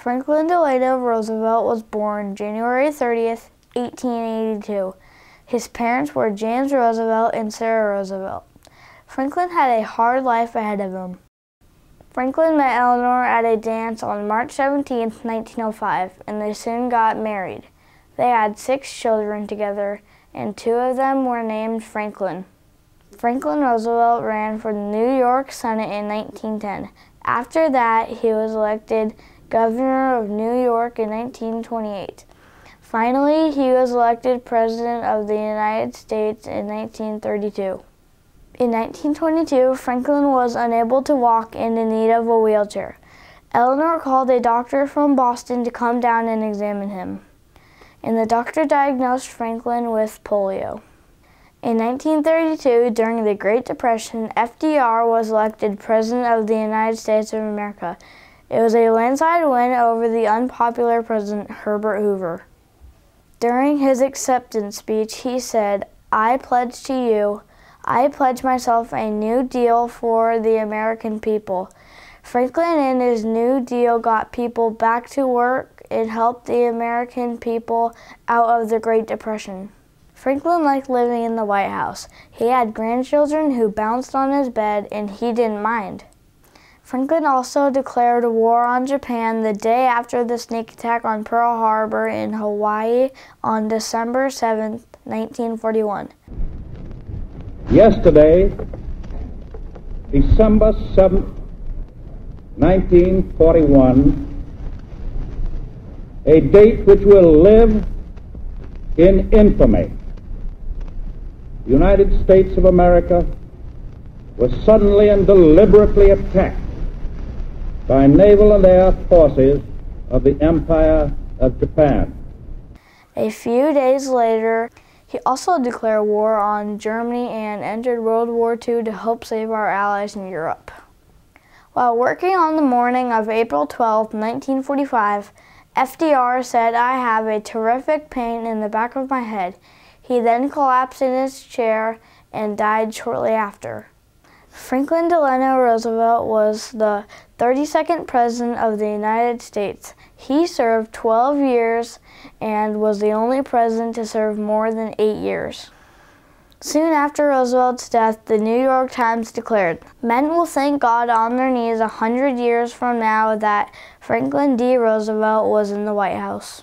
Franklin Delano Roosevelt was born January 30th, 1882. His parents were James Roosevelt and Sarah Roosevelt. Franklin had a hard life ahead of him. Franklin met Eleanor at a dance on March 17, 1905, and they soon got married. They had 6 children together, and 2 of them were named Franklin. Franklin Roosevelt ran for the New York Senate in 1910. After that, he was elected governor of New York in 1928. Finally, he was elected President of the United States in 1932. In 1922, Franklin was unable to walk and in need of a wheelchair. Eleanor called a doctor from Boston to come down and examine him, and the doctor diagnosed Franklin with polio. In 1932, during the Great Depression, FDR was elected President of the United States of America. It was a landslide win over the unpopular President Herbert Hoover. During his acceptance speech, he said, "I pledge to you, I pledge myself a New Deal for the American people." Franklin and his New Deal got people back to work and helped the American people out of the Great Depression. Franklin liked living in the White House. He had grandchildren who bounced on his bed, and he didn't mind. Franklin also declared war on Japan the day after the sneak attack on Pearl Harbor in Hawaii on December 7, 1941. Yesterday, December 7, 1941, a date which will live in infamy, the United States of America was suddenly and deliberately attacked by naval and air forces of the Empire of Japan. A few days later, he also declared war on Germany and entered World War II to help save our allies in Europe. While working on the morning of April 12, 1945, FDR said, "I have a terrific pain in the back of my head." He then collapsed in his chair and died shortly after. Franklin Delano Roosevelt was the 32nd President of the United States. He served 12 years and was the only president to serve more than 8 years. Soon after Roosevelt's death, the New York Times declared, "Men will thank God on their knees 100 years from now that Franklin D. Roosevelt was in the White House."